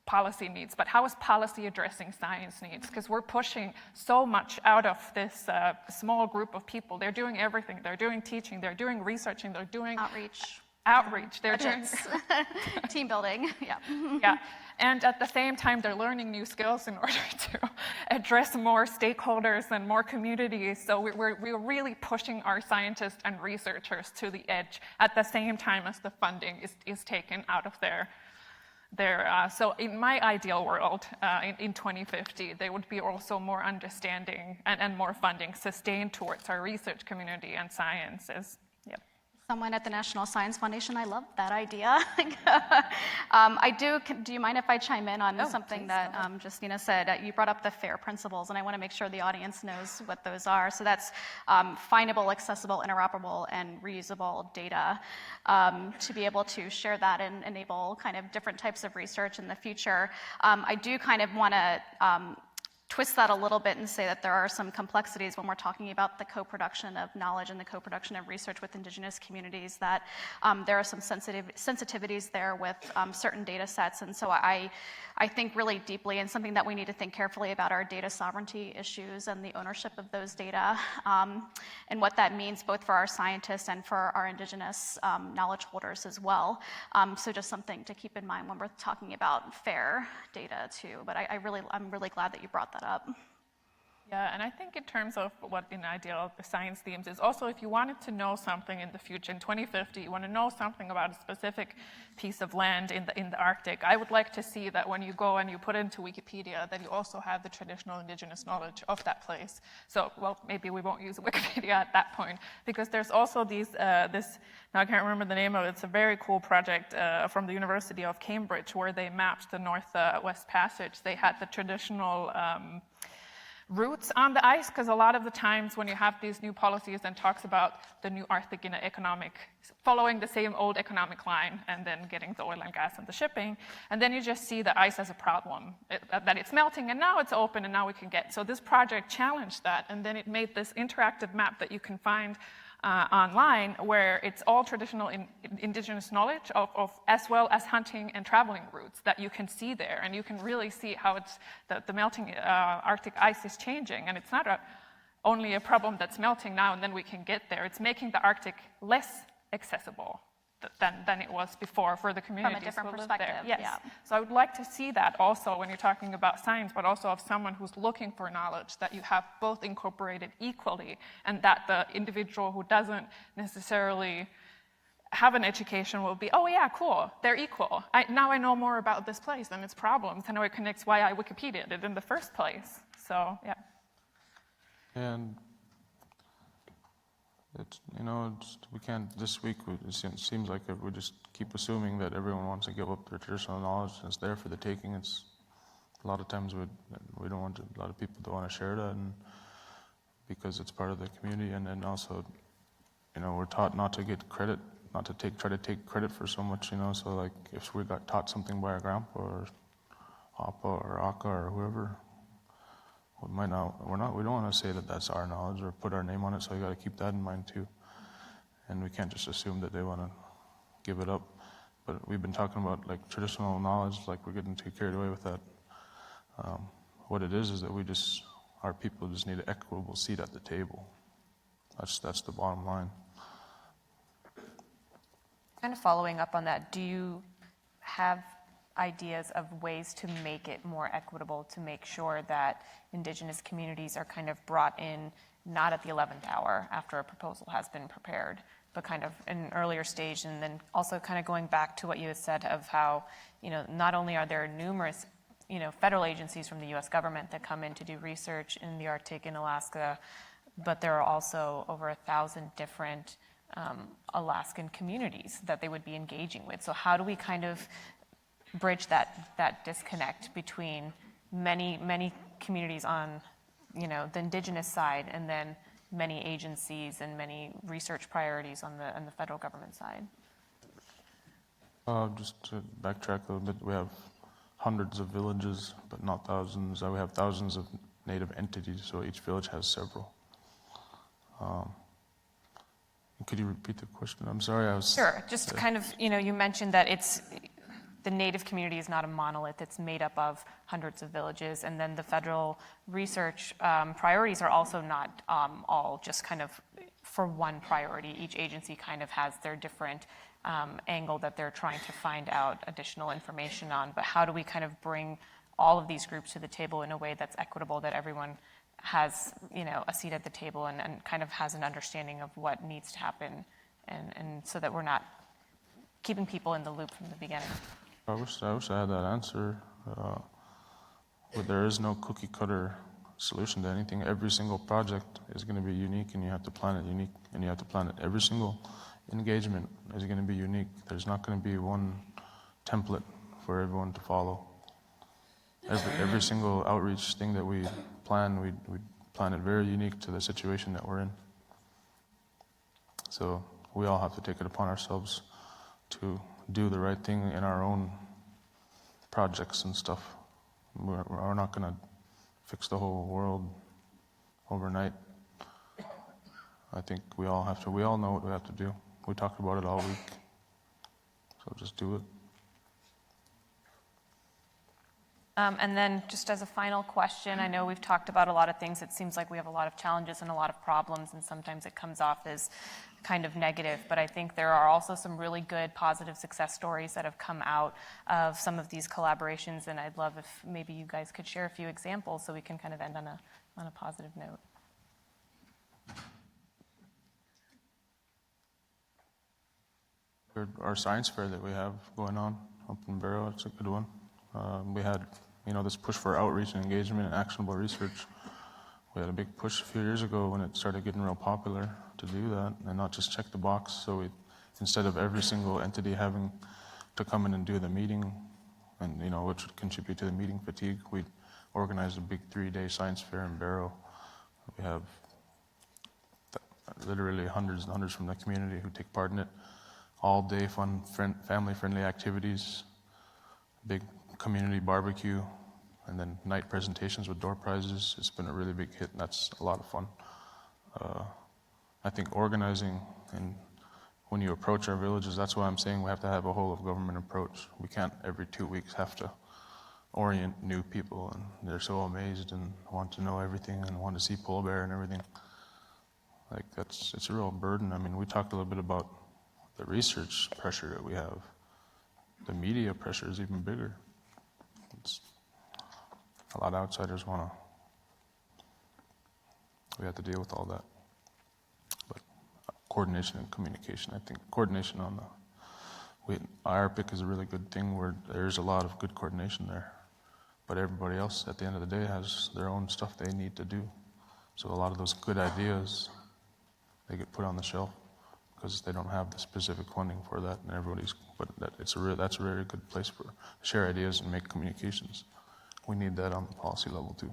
policy needs, but how is policy addressing science needs? Because we're pushing so much out of this small group of people. They're doing everything. They're doing teaching, they're doing researching, they're doing outreach. They're doing team building, yeah. Yeah, and at the same time, they're learning new skills in order to address more stakeholders and more communities. So we're really pushing our scientists and researchers to the edge at the same time as the funding is taken out of so in my ideal world, in 2050, there would be also more understanding and more funding sustained towards our research community and sciences. Yep. Someone at the National Science Foundation, I love that idea. Do you mind if I chime in on something that Justine said? You brought up the FAIR principles, and I want to make sure the audience knows what those are. So that's findable, accessible, interoperable, and reusable data. To be able to share that and enable kind of different types of research in the future. I do kind of want to twist that a little bit and say that there are some complexities when we're talking about the co-production of knowledge and the co-production of research with Indigenous communities, that there are some sensitivities there with certain data sets. And so I think really deeply, and something that we need to think carefully about, are data sovereignty issues and the ownership of those data, and what that means both for our scientists and for our Indigenous knowledge holders as well. So just something to keep in mind when we're talking about FAIR data too. But I'm really glad that you brought that up. Yeah, and I think in terms of what in ideal science themes is also if you wanted to know something in the future, in 2050, you want to know something about a specific piece of land in the Arctic, I would like to see that when you go and you put it into Wikipedia, that you also have the traditional indigenous knowledge of that place. So, well, maybe we won't use Wikipedia at that point, because there's also these, now I can't remember the name of it, it's a very cool project from the University of Cambridge where they mapped the North-West Passage. They had the traditional routes on the ice, because a lot of the times when you have these new policies and talks about the new Arctic in an economic, following the same old economic line and then getting the oil and gas and the shipping, and then you just see the ice as a problem, that it's melting and now it's open and now we can get. So this project challenged that, and then it made this interactive map that you can find online where it's all traditional indigenous knowledge of as well as hunting and traveling routes that you can see there, and you can really see how it's the melting Arctic ice is changing, and it's not only a problem that's melting now and then we can get there, it's making the Arctic less accessible than it was before for the communities different who live perspective, there. Yes. yeah. So I would like to see that also when you're talking about science, but also of someone who's looking for knowledge, that you have both incorporated equally, and that the individual who doesn't necessarily have an education will be, oh yeah, cool, they're equal. Now I know more about this place and its problems, and now it connects why I Wikipedia'd it in the first place. So, yeah. And it's, we can't, this week, it seems like we just keep assuming that everyone wants to give up their traditional knowledge and it's there for the taking. It's, a lot of times we don't want to, a lot of people don't want to share that, and because it's part of the community, and then also, we're taught not to get credit, not to try to take credit for so much, so like if we got taught something by our grandpa or Appa or Akka or whoever, we don't want to say that that's our knowledge or put our name on it, so we got to keep that in mind too. And we can't just assume that they want to give it up. But we've been talking about like traditional knowledge, like we're getting too carried away with that. What it is that our people just need an equitable seat at the table. That's the bottom line. Kind of following up on that, do you have ideas of ways to make it more equitable, to make sure that Indigenous communities are kind of brought in, not at the 11th hour after a proposal has been prepared, but kind of in an earlier stage, and then also kind of going back to what you had said of how, not only are there numerous, federal agencies from the U.S. government that come in to do research in the Arctic and Alaska, but there are also over 1,000 different Alaskan communities that they would be engaging with. So how do we kind of bridge that disconnect between many communities on, the Indigenous side, and then many agencies and many research priorities on the federal government side? Just to backtrack a little bit, we have hundreds of villages, but not thousands. We have thousands of native entities, so each village has several. Could you repeat the question? I'm sorry, Sure. Just kind of, you mentioned that the native community is not a monolith. It's made up of hundreds of villages, and then the federal research priorities are also not all just kind of for one priority. Each agency kind of has their different angle that they're trying to find out additional information on. But how do we kind of bring all of these groups to the table in a way that's equitable, that everyone has, a seat at the table and kind of has an understanding of what needs to happen, and so that we're not keeping people in the loop from the beginning? I wish I had that answer. But there is no cookie cutter solution to anything. Every single project is going to be unique, and you have to plan it unique, and you have to plan it. Every single engagement is going to be unique. There's not going to be one template for everyone to follow. Every single outreach thing that we plan, we plan it very unique to the situation that we're in. So we all have to take it upon ourselves to do the right thing in our own projects and stuff. We're not going to fix the whole world overnight. I think we all know what we have to do. We talked about it all week. So just do it. And then just as a final question, I know we've talked about a lot of things. It seems like we have a lot of challenges and a lot of problems, and sometimes it comes off as kind of negative, but I think there are also some really good positive success stories that have come out of some of these collaborations, and I'd love if maybe you guys could share a few examples so we can kind of end on a positive note. Our science fair that we have going on up in Barrow, it's a good one. We had, this push for outreach and engagement and actionable research. We had a big push a few years ago when it started getting real popular to do that and not just check the box. So instead of every single entity having to come in and do the meeting, and which would contribute to the meeting fatigue, we organized a big 3-day science fair in Barrow. We have literally hundreds and hundreds from the community who take part in it. All day fun, family-friendly activities, big community barbecue, and then night presentations with door prizes. It's been a really big hit, and that's a lot of fun. I think organizing, and when you approach our villages, that's why I'm saying we have to have a whole of government approach. We can't every 2 weeks have to orient new people, and they're so amazed and want to know everything and want to see polar bear and everything. Like it's a real burden. I mean, we talked a little bit about the research pressure that we have. The media pressure is even bigger. A lot of outsiders we have to deal with all that. But coordination and communication, I think coordination on IRPIC is a really good thing where there's a lot of good coordination there. But everybody else at the end of the day has their own stuff they need to do. So a lot of those good ideas, they get put on the shelf because they don't have the specific funding for that, and that's a very good place for share ideas and make communications. We need that on the policy level too.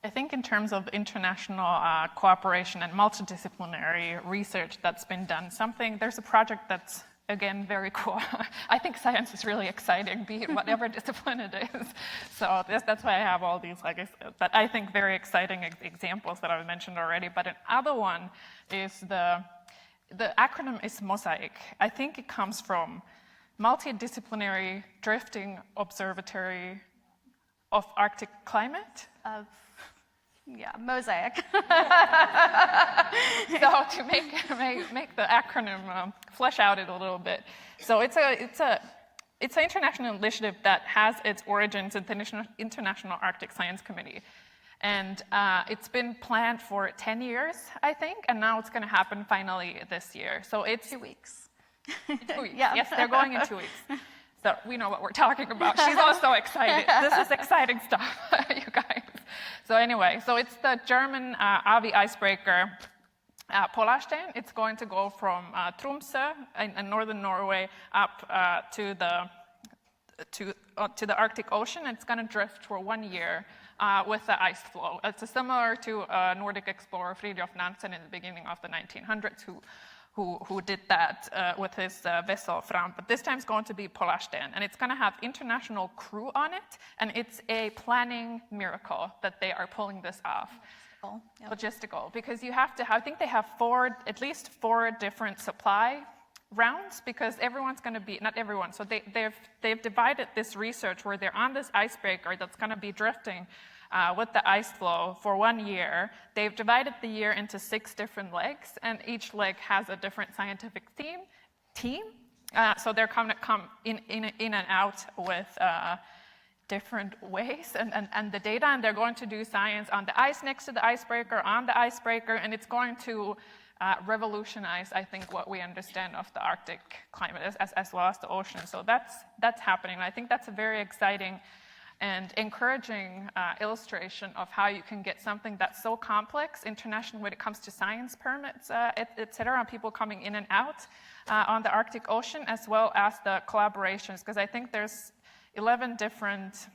I think in terms of international cooperation and multidisciplinary research that's been done, there's a project that's, again, very cool. I think science is really exciting, be it whatever discipline it is. So that's why I have all these, that I think very exciting examples that I've mentioned already. But another one is the acronym is MOSAIC. I think it comes from Multidisciplinary Drifting Observatory of Arctic Climate. Mosaic. So to make the acronym flesh out it a little bit. So it's an international initiative that has its origins in the International Arctic Science Committee. And it's been planned for 10 years, I think, and now it's going to happen finally this year. So it's 2 weeks. 2 weeks. Yeah. Yes, they're going in 2 weeks. So we know what we're talking about. She's also excited. This is exciting stuff, you guys. So anyway, it's the German Avi icebreaker Polarstein. It's going to go from Tromsø in northern Norway up to the Arctic Ocean. It's going to drift for 1 year with the ice flow. It's similar to Nordic explorer Fridtjof Nansen in the beginning of the 1900s, who did that with his vessel Fram. But this time it's going to be Polarstein, and it's going to have international crew on it, and it's a planning miracle that they are pulling this off. Logistical, because you have to, I think they have at least four different supply rounds, because everyone's going to be, not everyone, so they've divided this research where they're on this icebreaker that's going to be drifting with the ice flow for 1 year. They've divided the year into 6 different legs, and each leg has a different scientific team. So they're going to come in and out with different ways and the data, and they're going to do science on the ice next to the icebreaker, on the icebreaker, and it's going to revolutionize, I think, what we understand of the Arctic climate as well as the ocean. So that's happening. And I think that's a very exciting and encouraging illustration of how you can get something that's so complex internationally when it comes to science permits, et cetera, and people coming in and out on the Arctic Ocean, as well as the collaborations, because I think there's 11 different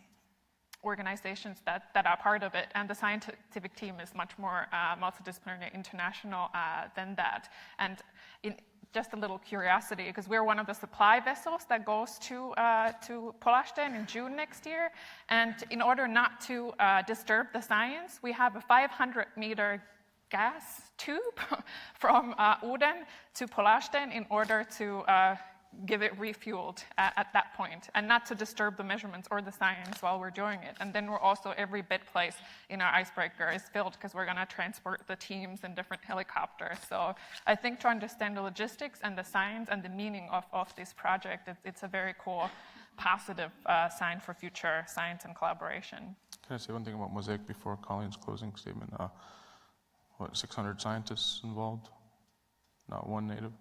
organizations that are part of it, and the scientific team is much more multidisciplinary, international than that. And just a little curiosity, because we're one of the supply vessels that goes to Polarstein in June next year, and in order not to disturb the science, we have a 500-meter gas tube from Hooghan to Polarstein in order to give it refueled at that point, and not to disturb the measurements or the science while we're doing it. And then we're also, every bid place in our icebreaker is filled because we're going to transport the teams in different helicopters. So I think to understand the logistics and the science and the meaning of this project, it's a very cool, positive sign for future science and collaboration. Can I say one thing about Mosaic before Colleen's closing statement? 600 scientists involved, not one native.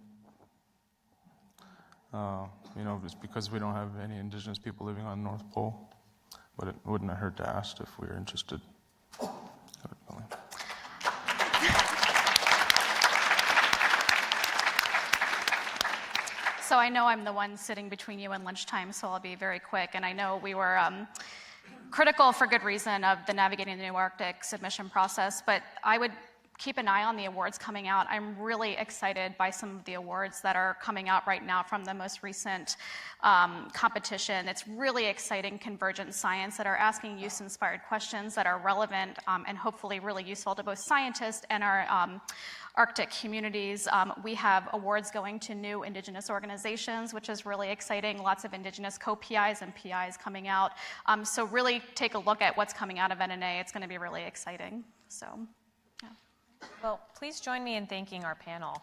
It's because we don't have any indigenous people living on the North Pole, but it wouldn't have hurt to ask if we were interested. So I know I'm the one sitting between you and lunchtime, so I'll be very quick. And I know we were critical for good reason of the Navigating the New Arctic submission process, but I would keep an eye on the awards coming out. I'm really excited by some of the awards that are coming out right now from the most recent competition. It's really exciting convergent science that are asking use-inspired questions that are relevant and hopefully really useful to both scientists and our Arctic communities. We have awards going to new Indigenous organizations, which is really exciting. Lots of Indigenous co-PIs and PIs coming out. So really take a look at what's coming out of NNA. It's going to be really exciting. So. Well, please join me in thanking our panel.